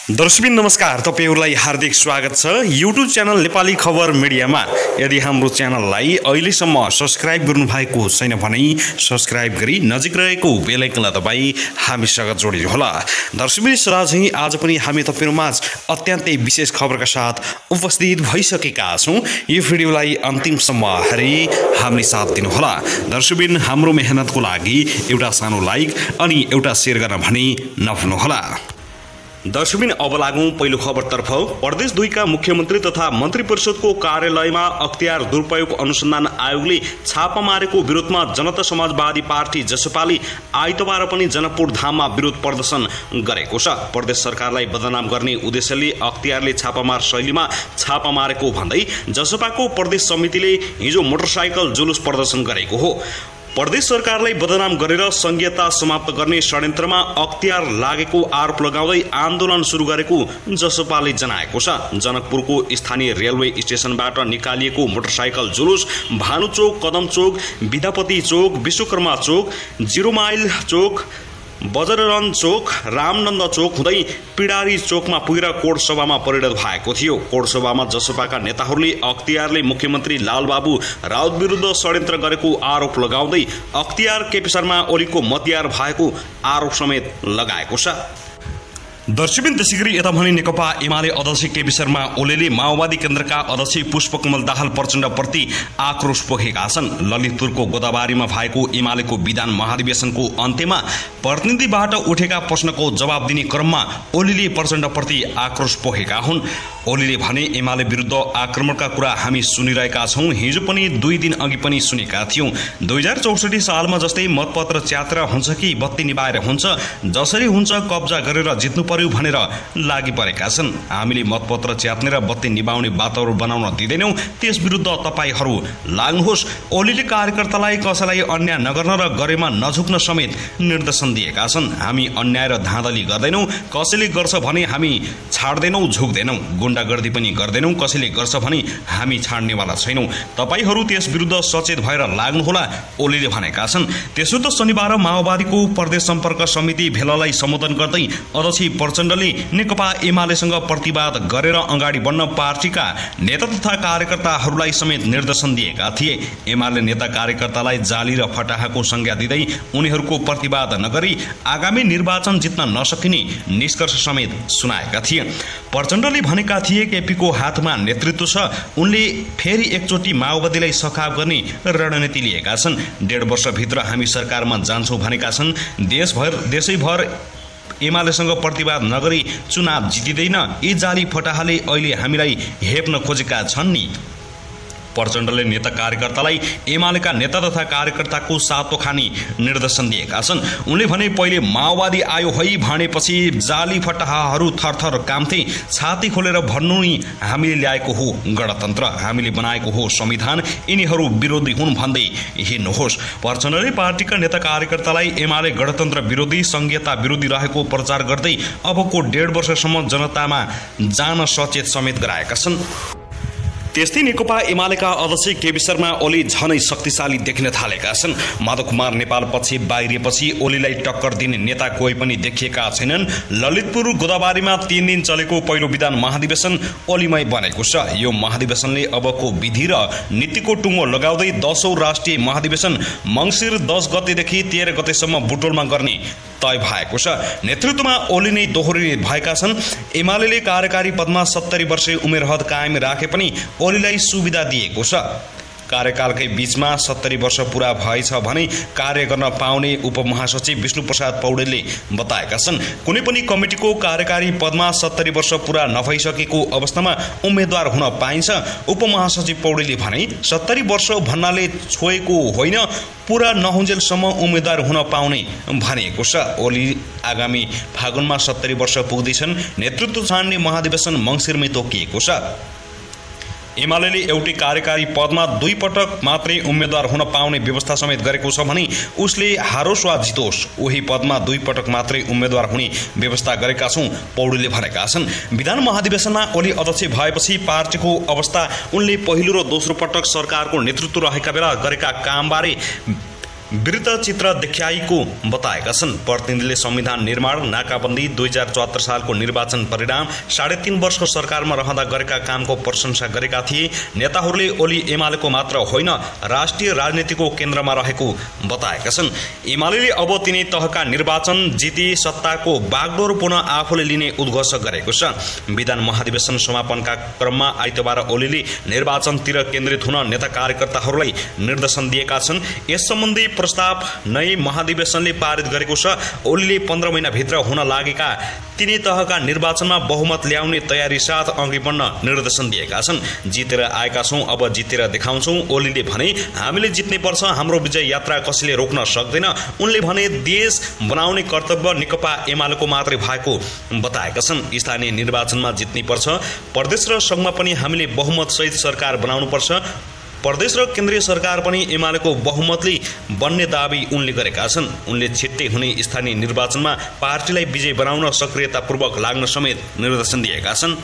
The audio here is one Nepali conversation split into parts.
दर्शकबिन नमस्कार, तपाईहरुलाई हार्दिक स्वागत छ युट्युब च्यानल नेपाली खबर मिडियामा। यदि हाम्रो च्यानललाई अहिलेसम्म सब्स्क्राइब गर्नुभएको छैन भने सब्स्क्राइब गरी नजिक रहेको बेल आइकनलाई दबाई हामीसँग जोडिनुहोला। दर्शकबिन सराझै आज पनि हामी तपाईहरुमाझ अत्यन्तै विशेष खबरका साथ उपस्थित भइसकेका छौं। यो भिडियोलाई अन्तिमसम्म हेरी हामीले साथ दिनुहोला। दर्शकबिन हाम्रो मेहनतको लागि एउटा सानो लाइक अनि एउटा शेयर गर्न भने नभुल्नुहोला। दर्शकबिन अब लागौं पहिलो खबरतर्फ। प्रदेश 2 का मुख्यमन्त्री तथा मन्त्री परिषदको कार्यालयमा अख्तियार दुरुपयोग अनुसन्धान आयोगले छापा मारेको विरोधमा जनता समाजवादी पार्टी जसपाले आइतबार पनि जनकपुर धाममा विरोध प्रदर्शन गरेको छ। प्रदेश सरकारलाई बदनाम गर्ने उद्देश्यले अख्तियारले छापामार शैलीमा छापा मारेको भन्दै जसपाको प्रदेश समितिले हिजो मोटरसाइकल जुलुस प्रदर्शन गरेको हो। प्रदेश सरकारलाई बदनाम गरेर संघीयता समाप्त गर्ने षड्यन्त्रमा अख्तियार लागेको आरोप लगाउँदै आन्दोलन सुरु गरेको जसपाले जनाएको छ। जनकपुरको स्थानीय रेलवे स्टेशनबाट निकालिएको मोटरसाइकल जुलुस भानु चोक, कदम चोक, विद्यापति चोक, विश्वकर्मा चोक, 0 माइल चोक, बजररन चोक, रामनन्द चोक हुँदै पिडारी चोकमा पुगेर कोर्ट सभामा परिणत भएको थियो। कोर्ट सभामा जसपाका नेताहरूले अख्तियारले मुख्यमन्त्री लालबाबु राउत विरुद्ध षड्यन्त्र गरेको आरोप लगाउँदै अख्तियार केपी शर्मा ओलीको मतियार भएको आरोप समेत लगाएको छ। दर्शकबिन त्यसैगरी यता भने नेकपा एमाले अध्यक्ष केपी शर्मा ओलीले माओवादी केन्द्रका अध्यक्ष पुष्पकमल दाहाल प्रचण्डप्रति आक्रोश पोखेका छन्। ललितपुरको गोदाबारीमा भएको एमालेको विधान महाधिवेशनको अन्त्यमा प्रतिनिधिबाट उठेका प्रश्नको जवाब दिने क्रममा ओलीले प्रचण्डप्रति आक्रोश पोखेका हुन्। ओलीले भने एमाले विरुद्ध आक्रमणका कुरा हामी सुनिरहेका छौं। हिजो पनि 2 दिन अघि पनि सुनेका थियौं। 2064 सालमा जस्तै मतपत्र च्यात्र हुन्छ कि बत्ती निभाएर हुन्छ, जसरी हुन्छ कब्जा गरेर जित्नु पर्यो भनेर लागि परेका छन्। हामीले मतपत्र च्यात्ने र बत्ती निभाउने वातावरण बनाउन दिदैनौं, त्यस विरुद्ध तपाईहरू लाग्नुहोस्। ओलीले कार्यकर्तालाई कसैलाई अन्याय नगर्न र गरेमा नझुक्न समेत निर्देशन दिएका छन्। हामी अन्याय र धाँधली गर्दैनौं, कसैले गर्छ भने हामी छाड्दैनौं, झुक्दैनौं, गुण्डागर्दी पनि गर्दैनौं, कसैले गर्छ भने हामी छाड्नेवाला छैनौं। तपाईहरू त्यस विरुद्ध सचेत भएर लाग्नुहोला, ओलीले भनेका छन्। त्यसो त शनिबार माओवादीको प्रदेश सम्पर्क समिति भेलालाई सम्बोधन गर्दै अध्यक्ष प्रचण्डले नेकपा एमालेसँग प्रतिवाद गरेर अगाडि बढ्न पार्टीका नेता तथा कार्यकर्ताहरूलाई समेत निर्देशन दिएका थिए। एमाले नेता कार्यकर्तालाई जाली र फटाहाको संज्ञा दिँदै उनीहरूको प्रतिवाद नगरी आगामी निर्वाचन जित्न नसकिने निष्कर्ष समेत सुनाएका थिए। प्रचण्डले भनेका थिए केपीको हातमा नेतृत्व छ, उनले फेरि एकचोटि माओवादीलाई सखाव गर्ने रणनीति लिएका छन्। 1.5 वर्षभित्र हामी सरकारमा जान्छौं भनेका छन्। देशैभर एमालेसँग प्रतिवाद नगरी चुनाव जितिँदैन। यी जाली फटाहाले अहिले हामीलाई हेप्न खोजेका छन् नि। प्रचण्डले नेता कार्यकर्तालाई एमालेका नेता तथा कार्यकर्ताको सातो खानी निर्देशन दिएका छन्। उनले भने पहिले माओवादी आयो है भनेपछि जाली फटाहाहरू थरथर काम्थे। छाती खोलेर भन्नु नि हामीले ल्याएको हो गणतन्त्र, हामीले बनाएको हो संविधान, यिनीहरू विरोधी हुन् भन्दै हिँड्नुहोस्। प्रचण्डले पार्टीका नेता कार्यकर्तालाई एमाले गणतन्त्र विरोधी, संघीयता विरोधी रहेको प्रचार गर्दै अबको 1.5 वर्षसम्म जनतामा जान सचेत समेत गराएका छन्। त्यस्तै नेकपा एमालेका अध्यक्ष केपी शर्मा ओली झनै शक्तिशाली देखिन थालेका छन्। माधव कुमार नेपाल पछि बाहिरिएपछि ओलीलाई टक्कर दिने नेता कोही पनि देखिएका छैनन्। ललितपुर गोदाबारीमा 3 दिन चलेको पहिलो विधान महाधिवेशन ओलीमय बनेको छ। यो महाधिवेशनले अबको विधि र नीतिको टुङ्गो लगाउँदै 10औं राष्ट्रिय महाधिवेशन मङ्सिर 10 गतेदेखि 13 गतेसम्म बुटोलमा गर्ने तय भएको छ। नेतृत्वमा ओली नै दोहोरी भएका छन्। एमालेले कार्यकारी पदमा 70 वर्षे उमेर हद कायम राखे पनि ओलीलाई सुविधा दिएको छ। कार्यकालकै बीचमा 70 वर्ष पूरा भएछ भने कार्य गर्न पाउने उपमहासचिव विष्णुप्रसाद पौडेलले बताएका छन्। कुनै पनि कमिटीको कार्यकारी पदमा 70 वर्ष पूरा नभइसकेको अवस्थामा उम्मेद्वार हुन पाइन्छ। उपमहासचिव पौडेलले भने 70 वर्ष भन्नाले छोएको होइन, पूरा नहुन्जेलसम्म उम्मेद्वार हुन पाउने भनिएको छ। ओली आगामी फागुनमा 70 वर्ष पुग्दैछन्। नेतृत्व छान्ने महाधिवेशन मङ्सिरमै तोकिएको छ। एमालेले एउटै कार्यकारी पदमा 2 पटक मात्रै उम्मेद्वार हुन पाउने व्यवस्था समेत गरेको छ भने उसले हारोस् वा जितोस् उही पदमा 2 पटक मात्रै उम्मेद्वार हुने व्यवस्था गरेका छौं, पौडेलले भनेका छन्। विधान महाधिवेशनमा ओली अध्यक्ष भएपछि पार्टीको अवस्था, उनले पहिलो र दोस्रो पटक सरकारको नेतृत्व रहेका बेला गरेका कामबारे वृत्तचित्र देखाइएको बताएका छन्। प्रतिनिधिले संविधान निर्माण, नाकाबन्दी, 2074 सालको निर्वाचन परिणाम, 3.5 वर्षको सरकारमा रहँदा गरेका कामको प्रशंसा गरेका थिए। नेताहरूले ओली एमालेको मात्र होइन, राष्ट्रिय राजनीतिको केन्द्रमा रहेको बताएका छन्। एमाले अब तिनै तहका निर्वाचन जिती सत्ताको बागडोर पुनः आफूले लिने उद्घोष गरेको छ। विधान महाधिवेशन समापनका क्रममा आइतबार ओलीले निर्वाचनतिर केन्द्रित हुन नेता कार्यकर्ताहरूलाई निर्देशन दिएका छन्। यस सम्बन्धी प्रस्ताव नै महाधिवेशनले पारित गरेको छ। ओलीले 15 महिनाभित्र हुन लागेका तिनै तहका निर्वाचनमा बहुमत ल्याउने तयारी साथ अघि बढ्न निर्देशन दिएका छन्। जितेर आएका छौं, अब जितेर देखाउँछौं। ओलीले भने, हामीले जित्नै पर्छ, हाम्रो विजय यात्रा कसैले रोक्न सक्दैन। उनले भने, देश बनाउने कर्तव्य नेकपा एमालेको मात्रै भएको बताएका छन्। स्थानीय निर्वाचनमा जित्नै पर्छ, प्रदेश र संघमा पनि हामीले बहुमत सहित सरकार बनाउनुपर्छ। प्रदेश र केन्द्रीय सरकार पनि एमालेको बहुमतले बन्ने दाबी उनले गरेका छन्। उनले छिट्टै हुने स्थानीय निर्वाचनमा पार्टीलाई विजय बनाउन सक्रियतापूर्वक लाग्न समेत निर्देशन दिएका छन्।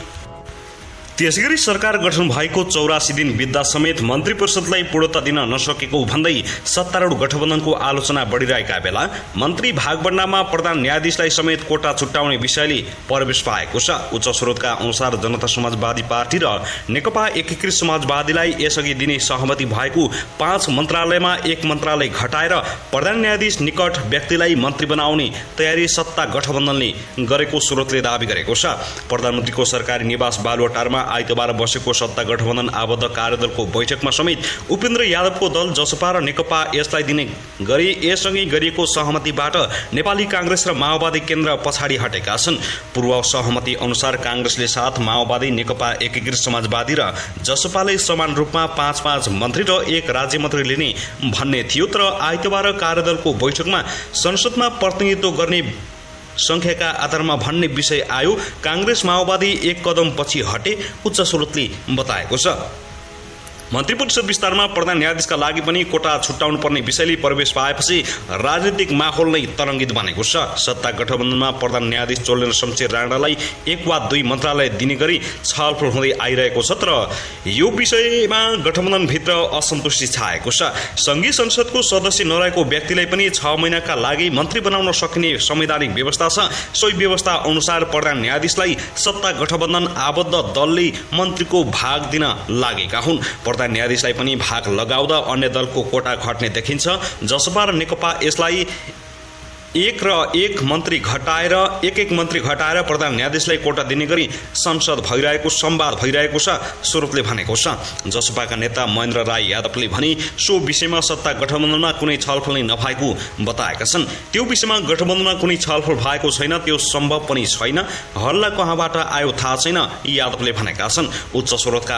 त्यसैगरी सरकार गठन भएको 84 दिन बित्दा समेत मन्त्री परिषदलाई पूर्णता दिन नसकेको भन्दै सत्तारूढ गठबन्धनको आलोचना बढिरहेका बेला मन्त्री भागबण्डामा प्रधान न्यायाधीशलाई समेत कोटा छुट्याउने विषयले प्रवेश पाएको छ। उच्च स्रोतका अनुसार जनता समाजवादी पार्टी र नेकपा एकीकृत समाजवादीलाई यसअघि दिने सहमति भएको 5 मन्त्रालयमा 1 मन्त्रालय घटाएर प्रधान न्यायाधीश निकट व्यक्तिलाई मन्त्री बनाउने तयारी सत्ता गठबन्धनले गरेको स्रोतले दावी गरेको छ। प्रधानमन्त्रीको सरकारी निवास बालुवाटारमा आइतबार बसेको सत्ता गठबन्धन आबद्ध कार्यदलको बैठकमा समेत उपेन्द्र यादवको दल जसपा र नेकपा यसलाई दिने गरी यससँगै गरिएको सहमतिबाट नेपाली कांग्रेस र माओवादी केन्द्र पछाडि हटेका छन्। पूर्व सहमति अनुसार कांग्रेसले 7, माओवादी, नेकपा एकीकृत समाजवादी र जसपाले समान रूपमा 5-5 मन्त्री र 1 राज्य मन्त्री लिने भन्ने थियो। तर आइतबार कार्यदलको बैठकमा संसदमा प्रतिनिधित्व गर्ने संख्याका आधारमा भन्ने विषय आयो। कांग्रेस माओवादी 1 कदम पछि हटे, उच्च स्रोतले बताएको छ। मन्त्री परिषद विस्तारमा प्रधान न्यायाधीशका लागि पनि कोटा छुट्याउनु पर्ने विषयले प्रवेश पाएपछि राजनीतिक माहौल नै तरङ्गित बनेको छ। सत्ता गठबन्धनमा प्रधान न्यायाधीश चोलेन्द्र शमशेर राणालाई 1 वा 2 मन्त्रालय दिने गरी छलफल हुँदै आइरहेको छ। तर यो विषयमा गठबन्धनभित्र असन्तुष्टि छाएको छ। संघीय संसदको सदस्य नरहेको व्यक्तिलाई पनि 6 महिनाका लागि मन्त्री बनाउन सकिने संवैधानिक व्यवस्था छ। सोही व्यवस्था अनुसार प्रधान न्यायाधीशलाई सत्ता गठबन्धन आबद्ध दलले मन्त्रीको भाग दिन लागेका हुन्। प्रधान न्यायाधीशलाई पनि भाग लगाउँदा अन्य दलको कोटा घट्ने देखिन्छ। जसपा र नेकपा यसलाई 1 मन्त्री घटाएर 1 मन्त्री घटाएर प्रधान न्यायाधीशलाई कोटा दिने गरी संसद भइरहेको संवाद भइरहेको छ, स्रोतले भनेको छ। जसपाका नेता महेन्द्र राय यादवले भने, सो विषयमा सत्ता गठबन्धनमा कुनै छलफल नै नभएको बताएका छन्। त्यो विषयमा गठबन्धनमा कुनै छलफल भएको छैन, त्यो सम्भव पनि छैन। हल्ला कहाँबाट आयो थाहा छैन, यादवले भनेका छन्। उच्च स्रोतका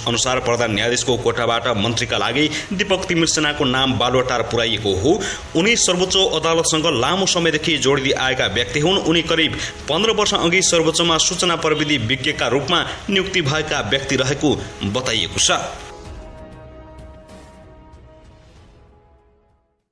अनुसार प्रधान न्यायाधीशको कोटाबाट मन्त्रीका लागि दीपक तिमिल सेनाको नाम बालुवाटार पुर्याइएको हो। उनी सर्वोच्च अदालतसँग लामो समयदेखि जोडिँदै आएका व्यक्ति हुन्। उनी करिब 15 वर्ष अघि सर्वोच्चमा सूचना प्रविधि विज्ञका रूपमा नियुक्ति भएका व्यक्ति रहेको बताइएको छ।